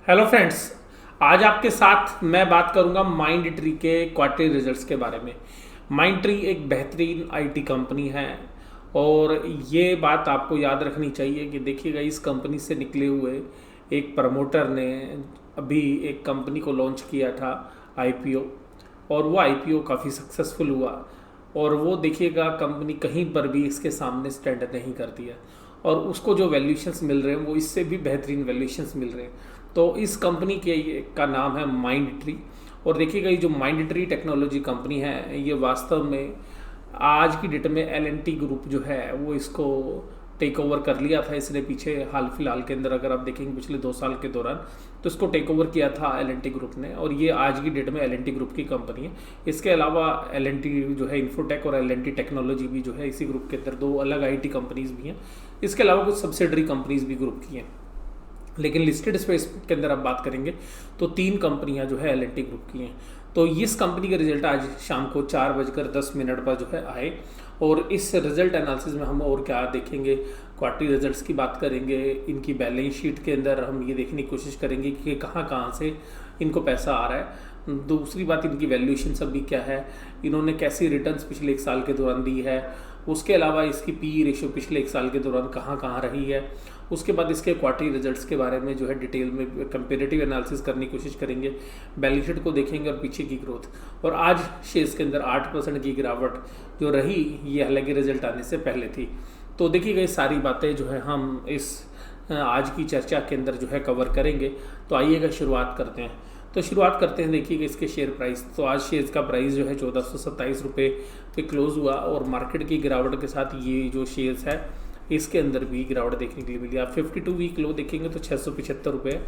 Hello friends. आज आपके साथ मैं बात करूंगा माइंड ट्री के क्वार्टरली रिजल्ट्स के बारे में। माइंड ट्री एक बेहतरीन आईटी कंपनी है और ये बात आपको याद रखनी चाहिए कि देखिएगा, इस कंपनी से निकले हुए एक प्रमोटर ने अभी एक कंपनी को लॉन्च किया था, आईपीओ। और वो आईपीओ काफ़ी सक्सेसफुल हुआ और वो देखिएगा कंपनी कहीं पर भी इसके सामने स्टैंड नहीं करती है और उसको जो वैल्यूशंस मिल रहे हैं वो इससे भी बेहतरीन वैल्यूशंस मिल रहे हैं। तो इस कंपनी के का नाम है माइंड ट्री। और देखिएगा, ये जो माइंड ट्री टेक्नोलॉजी कंपनी है ये वास्तव में आज की डेट में एल&टी ग्रुप जो है वो इसको टेक ओवर कर लिया था। इसने पीछे हाल फिलहाल के अंदर अगर आप देखेंगे पिछले 2 साल के दौरान तो इसको टेक ओवर किया था एल&टी ग्रुप ने और ये आज की डेट में एल&टी ग्रुप की कंपनी है। इसके अलावा एल&टी जो है इन्फोटेक और एल&टी टेक्नोलॉजी भी जो है इसी ग्रुप के अंदर 2 अलग आईटी कंपनीज भी हैं। इसके अलावा कुछ सब्सिडरी कंपनीज भी ग्रुप की हैं, लेकिन लिस्टेड स्पेस के अंदर आप बात करेंगे तो 3 कंपनियां जो है एल&टी ग्रुप की हैं। तो इस कंपनी के रिजल्ट आज शाम को 4:10 पर जो है आए और इस रिजल्ट एनालिसिस में हम और क्या देखेंगे, क्वार्टरली रिजल्ट्स की बात करेंगे, इनकी बैलेंस शीट के अंदर हम ये देखने की कोशिश करेंगे कि कहाँ से इनको पैसा आ रहा है। दूसरी बात, इनकी वैल्यूएशन सब भी क्या है, इन्होंने कैसी रिटर्न्स पिछले 1 साल के दौरान दी है। उसके अलावा इसकी पी रेशियो पिछले 1 साल के दौरान कहाँ रही है। उसके बाद इसके क्वार्टरली रिजल्ट्स के बारे में जो है डिटेल में कंपेरेटिव एनालिसिस करने की कोशिश करेंगे, बैलेंस शीट को देखेंगे और पीछे की ग्रोथ। और आज शेयर्स के अंदर 8% की गिरावट जो रही, ये हालांकि रिजल्ट आने से पहले थी। तो देखिएगा, ये सारी बातें जो है हम इस आज की चर्चा के अंदर जो है कवर करेंगे। तो आइएगा शुरुआत करते हैं। तो शुरुआत करते हैं, देखिएगा इसके शेयर प्राइस। तो आज शेयर्स का प्राइस जो है 1427 रुपये पे क्लोज हुआ और मार्केट की गिरावट के साथ ये जो शेयर्स है इसके अंदर भी गिरावट देखने के लिए मिली। आप 52 वीक लो देखेंगे तो 675 रुपये।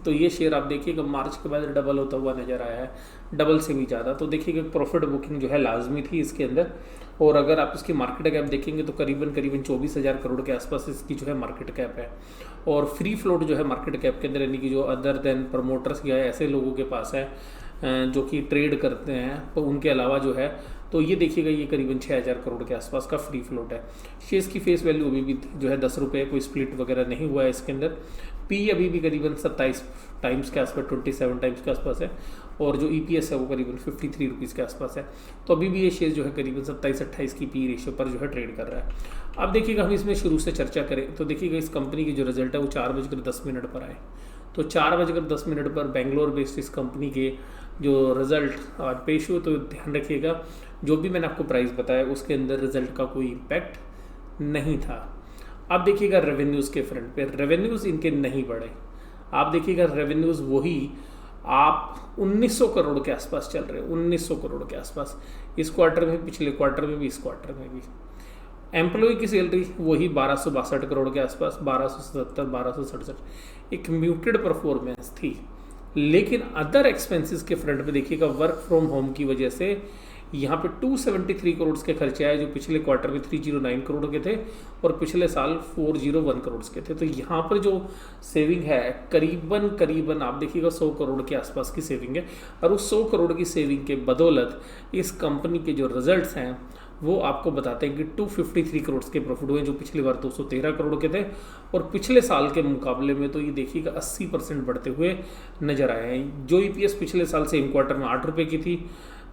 तो ये शेयर आप देखिएगा मार्च के बाद डबल होता हुआ नज़र आया है, डबल से भी ज़्यादा। तो देखिएगा प्रॉफिट बुकिंग जो है लाजमी थी इसके अंदर। और अगर आप इसकी मार्केट कैप देखेंगे तो करीबन 24,000 करोड़ के आसपास इसकी जो है मार्केट कैप है। और फ्री फ्लोट जो है मार्केट कैप के अंदर, यानी कि जो अदर देन प्रमोटर्स या ऐसे लोगों के पास है जो कि ट्रेड करते हैं, तो उनके अलावा जो है, तो ये देखिएगा ये करीबन 6,000 करोड़ के आसपास का फ्री फ्लोट है। शेयर्स की फेस वैल्यू अभी भी जो है 10 रुपये, कोई स्प्लिट वगैरह नहीं हुआ है इसके अंदर। पी अभी भी करीबन 27 टाइम्स के आसपास, 27 टाइम्स के आसपास है। और जो EPS है वो करीबन 53 रुपीज़ के आसपास है। तो अभी भी ये शेयर जो है करीबन 27-28 की पी रेशियो पर जो है ट्रेड कर रहा है। अब देखिएगा, हम इसमें शुरू से चर्चा करें तो देखिएगा इस कंपनी की जो रिजल्ट है वो 4:10 पर आए। तो 4:10 पर बेंगलोर बेस्ड इस कंपनी के जो रिजल्ट आज पेश हुए, तो ध्यान रखिएगा जो भी मैंने आपको प्राइस बताया उसके अंदर रिजल्ट का कोई इम्पैक्ट नहीं था। अब देखिएगा रेवेन्यूज़ के फ्रंट पे, रेवेन्यूज़ इनके नहीं बढ़े। आप देखिएगा रेवेन्यूज़ वही आप 1900 करोड़ के आसपास चल रहे हैं, 1900 करोड़ के आसपास इस क्वार्टर में, पिछले क्वार्टर में भी, इस क्वार्टर में भी। एम्प्लॉय की सैलरी वही 1262 करोड़ के आसपास, 1277, 1267, एक म्यूटेड परफॉर्मेंस थी। लेकिन अदर एक्सपेंसेस के फ्रंट पे देखिएगा, वर्क फ्रॉम होम की वजह से यहाँ पे 273 करोड़ के खर्चे आए, जो पिछले क्वार्टर में 309 करोड़ के थे और पिछले साल 401 करोड़ के थे। तो यहाँ पर जो सेविंग है करीबन आप देखिएगा 100 करोड़ के आसपास की सेविंग है। और उस 100 करोड़ की सेविंग के बदौलत इस कंपनी के जो रिजल्ट्स हैं वो आपको बताते हैं कि 253 करोड़ के प्रॉफिट हुए, जो पिछली बार 213 करोड़ के थे। और पिछले साल के मुकाबले में तो ये देखिएगा 80% बढ़ते हुए नजर आए हैं। जो EPS पिछले साल सेम क्वार्टर में 8 रुपये की थी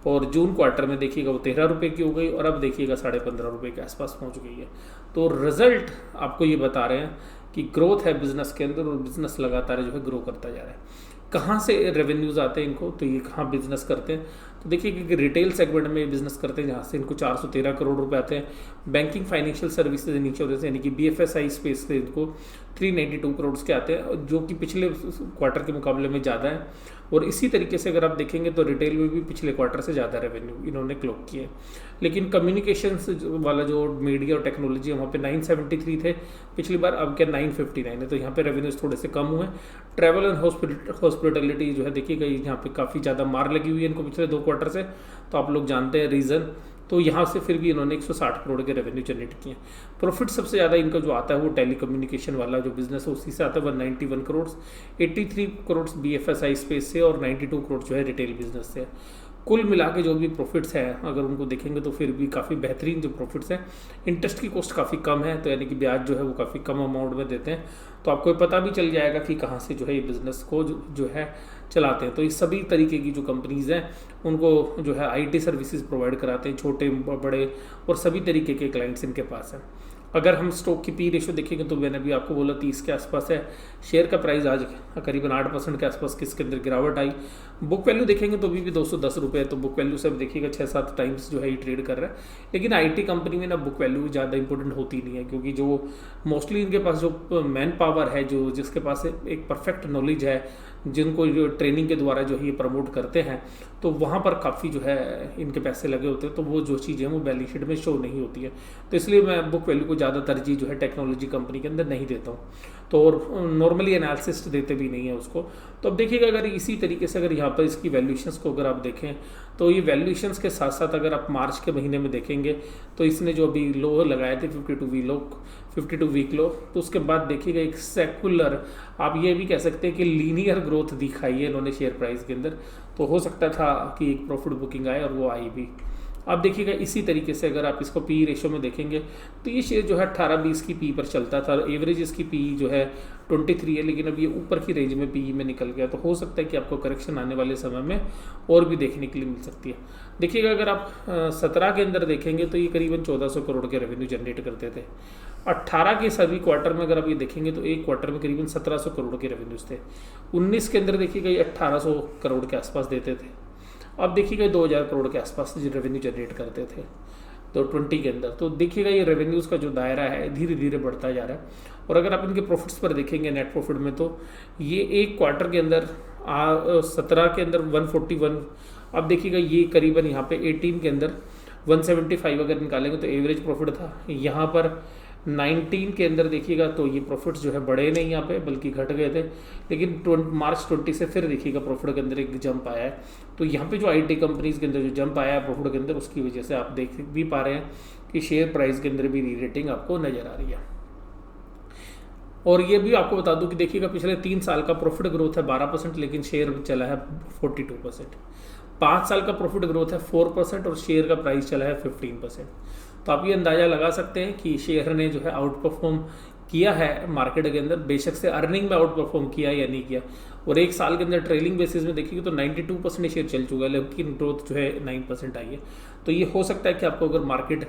और जून क्वार्टर में देखिएगा वो 13 रुपये की हो गई और अब देखिएगा 15.5 रुपये के आसपास पहुंच गई है। तो रिजल्ट आपको ये बता रहे हैं कि ग्रोथ है बिजनेस के अंदर और बिजनेस लगातार जो है ग्रो करता जा रहा है। कहाँ से रेवेन्यूज़ आते हैं इनको, तो ये कहाँ बिजनेस करते हैं, तो देखिए कि रिटेल सेगमेंट में बिजनेस करते हैं जहाँ से इनको 413 करोड़ रुपए आते हैं। बैंकिंग फाइनेंशियल सर्विसेज नीचे होते हैं, यानी कि BFSI स्पेस से इनको 392 करोड़ के आते हैं, जो कि पिछले क्वार्टर के मुकाबले में ज़्यादा है। और इसी तरीके से अगर आप देखेंगे तो रिटेल में भी पिछले क्वार्टर से ज़्यादा रेवेन्यू इन्होंने क्लॉक किए। लेकिन कम्युनिकेशंस वाला जो मीडिया और टेक्नोलॉजी, वहाँ पे 973 थे पिछली बार, अब क्या 959 है। तो यहाँ पे रेवेन्यूज थोड़े से कम हुए। ट्रैवल एंड हॉस्पिटलिटी जो है देखिएगा यहाँ पे काफ़ी ज़्यादा मार लगी हुई है इनको पिछले 2 क्वार्टर से, तो आप लोग जानते हैं रीज़न। तो यहाँ से फिर भी इन्होंने 160 करोड़ के रेवेन्यू जनरेट किए। प्रॉफिट सबसे ज़्यादा इनका जो आता है वो टेलीकम्युनिकेशन वाला जो बिजनेस है उसी से आता है, 191 करोड़, 83 करोड़ BFSI स्पेस से और 92 करोड़ जो है रिटेल बिजनेस से। कुल मिला के जो भी प्रॉफिट्स हैं अगर उनको देखेंगे तो फिर भी काफ़ी बेहतरीन जो प्रॉफिट्स हैं। इंटरेस्ट की कॉस्ट काफ़ी कम है, तो यानी कि ब्याज जो है वो काफ़ी कम अमाउंट में देते हैं। तो आपको पता भी चल जाएगा कि कहाँ से जो है ये बिज़नेस को जो है चलाते हैं। तो इस सभी तरीके की जो कंपनीज़ हैं उनको जो है आईटी सर्विसेज प्रोवाइड कराते हैं, छोटे बड़े और सभी तरीके के क्लाइंट्स इनके पास हैं। अगर हम स्टॉक की पी रेशो देखेंगे तो मैंने भी आपको बोला 30 के आसपास है। शेयर का प्राइस आज करीबन 8% के आसपास किसके अंदर गिरावट आई। बुक वैल्यू देखेंगे तो अभी भी 210 रुपये है, तो बुक वैल्यू से अब देखिएगा 6-7 टाइम्स जो है ये ट्रेड कर रहा है। लेकिन आईटी कंपनी में ना बुक वैल्यू ज़्यादा इंपॉर्टेंट होती नहीं है, क्योंकि जो मोस्टली इनके पास जो मैन पावर है, जो जिसके पास एक परफेक्ट नॉलेज है, जिनको जो ट्रेनिंग के द्वारा जो है ये प्रमोट करते हैं, तो वहाँ पर काफ़ी जो है इनके पैसे लगे होते हैं। तो वो जो चीज़ें हैं वो बैलेंस शीट में शो नहीं होती है। तो इसलिए मैं बुक वैल्यू को ज़्यादा तरजीह जो है टेक्नोलॉजी कंपनी के अंदर नहीं देता हूँ। तो और नॉर्मली एनालिसिस्ट देते भी नहीं है उसको। तो अब देखिएगा अगर इसी तरीके से अगर यहाँ पर इसकी वैल्यूएशंस को अगर आप देखें तो ये वैल्यूएशंस के साथ साथ अगर आप मार्च के महीने में देखेंगे तो इसने जो अभी लो लगाए थे 52 वीक लो, तो उसके बाद देखिएगा एक सेकुलर, आप ये भी कह सकते हैं कि लीनियर ग्रोथ दिखाई है इन्होंने शेयर प्राइस के अंदर। तो हो सकता था कि एक प्रॉफिट बुकिंग आए और वो आई भी। अब देखिएगा इसी तरीके से अगर आप इसको पी रेशो में देखेंगे तो ये शेयर जो है 18-20 की पी पर चलता था, एवरेज इसकी पी जो है 23 है, लेकिन अब ये ऊपर की रेंज में पी में निकल गया। तो हो सकता है कि आपको करेक्शन आने वाले समय में और भी देखने के लिए मिल सकती है। देखिएगा अगर आप 17 के अंदर देखेंगे तो ये करीबन 1400 करोड़ के रेवेन्यू जनरेट करते थे। 18 के सभी क्वार्टर में अगर आप ये देखेंगे तो एक क्वार्टर में करीबन 1700 करोड़ के रेवेन्यूज थे। 19 के अंदर देखिएगा ये 1800 करोड़ के आसपास देते थे। अब देखिएगा 2000 करोड़ के आसपास रेवेन्यू जनरेट करते थे तो 20 के अंदर। तो देखिएगा ये रेवेन्यूज़ का जो दायरा है धीरे धीरे बढ़ता जा रहा है। और अगर आप इनके प्रॉफिट्स पर देखेंगे नेट प्रॉफिट में, तो ये एक क्वार्टर के अंदर 17 के अंदर 141, अब देखिएगा ये करीबन यहाँ पे 18 के अंदर 175 अगर निकालेंगे तो एवरेज प्रॉफिट था। यहाँ पर 19 के अंदर देखिएगा तो ये प्रॉफिट्स जो है बढ़े नहीं यहाँ पे बल्कि घट गए थे। लेकिन मार्च 20 से फिर देखिएगा प्रॉफिट के अंदर एक जंप आया है। तो यहाँ पे जो आईटी कंपनीज के अंदर जो जंप आया है प्रॉफिट के अंदर, उसकी वजह से आप देख भी पा रहे हैं कि शेयर प्राइस के अंदर भी री रेटिंग आपको नज़र आ रही है। और ये भी आपको बता दूं कि देखिएगा पिछले 3 साल का प्रॉफिट ग्रोथ है 12%, लेकिन शेयर चला है 42%। 5 साल का प्रॉफिट ग्रोथ है 4% और शेयर का प्राइस चला है 15%। तो आप ये अंदाज़ा लगा सकते हैं कि शेयर ने जो है आउट परफॉर्म किया है मार्केट के अंदर, बेशक से अर्निंग में आउट परफॉर्म किया या नहीं किया। और एक साल के अंदर ट्रेलिंग बेसिस में देखिए तो 92% शेयर चल चुका है, लेकिन ग्रोथ जो है 9% आई है। तो ये हो सकता है कि आपको अगर मार्केट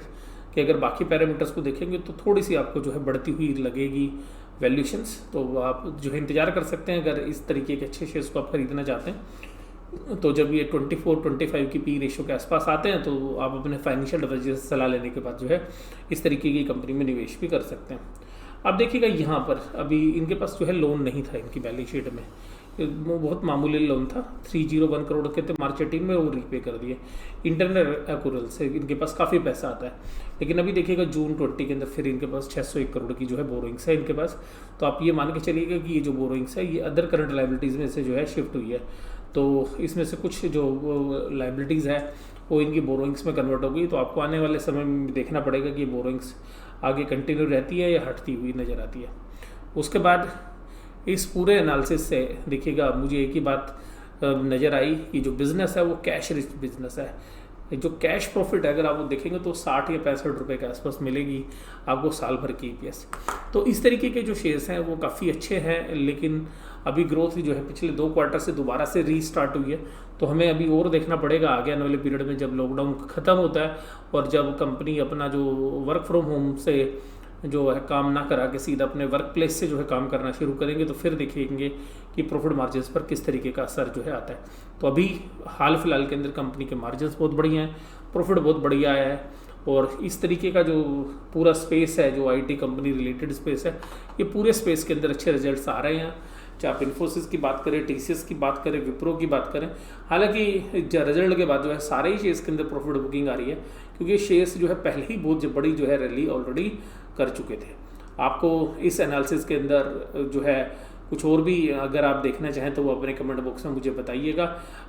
के अगर बाकी पैरामीटर्स को देखेंगे तो थोड़ी सी आपको जो है बढ़ती हुई लगेगी वैल्यूशंस। तो आप जो है इंतज़ार कर सकते हैं अगर इस तरीके के अच्छे शेयर्स को आप खरीदना चाहते हैं। तो जब ये 24-25 की पी रेशो के आसपास आते हैं तो आप अपने फाइनेंशियल एडवाइजर से सलाह लेने के बाद जो है इस तरीके की कंपनी में निवेश भी कर सकते हैं। अब देखिएगा यहाँ पर अभी इनके पास जो है लोन नहीं था इनकी बैलेंस शीट में, वो बहुत मामूली लोन था 301 करोड़ के थे मार्च 18 में, वो रीपे कर दिए। इंटरनल एक्रूरल से इनके पास काफ़ी पैसा आता है। लेकिन अभी देखिएगा जून 20 के अंदर फिर इनके पास 601 करोड़ की जो है बोरोइंग्स है इनके पास। तो आप ये मान के चलिएगा कि ये जो बोरोइंग्स है ये अदर करंट लाइबिलिटीज़ में से जो है शिफ्ट हुई है। तो इसमें से कुछ जो लाइबिलिटीज़ है वो इनकी बोरोइंग्स में कन्वर्ट हो गई। तो आपको आने वाले समय में देखना पड़ेगा कि बोरोइंग्स आगे कंटिन्यू रहती है या हटती हुई नज़र आती है। उसके बाद इस पूरे एनालिसिस से देखिएगा मुझे एक ही बात नज़र आई कि जो बिज़नेस है वो कैश रिच बिजनेस है। जो कैश प्रॉफिट है अगर आप वो देखेंगे तो 60 या 65 रुपये के आसपास मिलेगी आपको साल भर की EPS। तो इस तरीके के जो शेयर्स हैं वो काफ़ी अच्छे हैं, लेकिन अभी ग्रोथ जो है पिछले 2 क्वार्टर से दोबारा से रीस्टार्ट हुई है। तो हमें अभी और देखना पड़ेगा आगे आने वाले पीरियड में, जब लॉकडाउन ख़त्म होता है और जब कंपनी अपना जो वर्क फ्रॉम होम से जो है काम ना करा के सीधा अपने वर्क प्लेस से जो है काम करना शुरू करेंगे, तो फिर देखेंगे कि प्रॉफिट मार्जिन्स पर किस तरीके का असर जो है आता है। तो अभी हाल फिलहाल के अंदर कंपनी के मार्जिन्स बहुत बढ़िया हैं, प्रॉफिट बहुत बढ़िया आया है। और इस तरीके का जो पूरा स्पेस है, जो आईटी कंपनी रिलेटेड स्पेस है, ये पूरे स्पेस के अंदर अच्छे रिजल्ट्स आ रहे हैं। चाहे आप इन्फोसिस की बात करें, TCS की बात करें, विप्रो की बात करें। हालांकि रिजल्ट के बाद जो है सारे ही शेयर्स के अंदर प्रॉफिट बुकिंग आ रही है, क्योंकि शेयर्स जो है पहले ही बहुत बड़ी जो है रैली ऑलरेडी कर चुके थे। आपको इस एनालिसिस के अंदर जो है कुछ और भी अगर आप देखना चाहें तो वो अपने कमेंट बॉक्स में मुझे बताइएगा।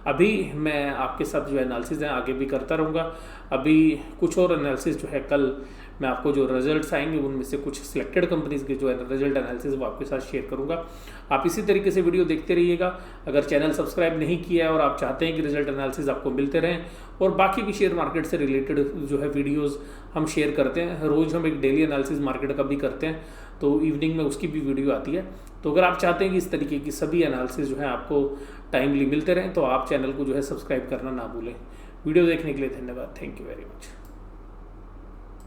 अभी मैं आपके साथ जो एनालिसिस है आगे भी करता रहूँगा। अभी कुछ और एनालिसिस जो है कल मैं आपको जो रिजल्ट्स आएंगे उनमें से कुछ सिलेक्टेड कंपनीज के जो है रिजल्ट एनालिसिस वो आपके साथ शेयर करूँगा। आप इसी तरीके से वीडियो देखते रहिएगा। अगर चैनल सब्सक्राइब नहीं किया है और आप चाहते हैं कि रिजल्ट एनालिसिस आपको मिलते रहें और बाकी भी शेयर मार्केट से रिलेटेड जो है वीडियोज़ हम शेयर करते हैं, रोज़ हम एक डेली एनालिसिस मार्केट का भी करते हैं, तो इवनिंग में उसकी भी वीडियो आती है। तो अगर आप चाहते हैं कि इस तरीके की सभी एनालिसिस जो है आपको टाइमली मिलते रहें तो आप चैनल को जो है सब्सक्राइब करना ना भूलें। वीडियो देखने के लिए धन्यवाद। Thank you very much.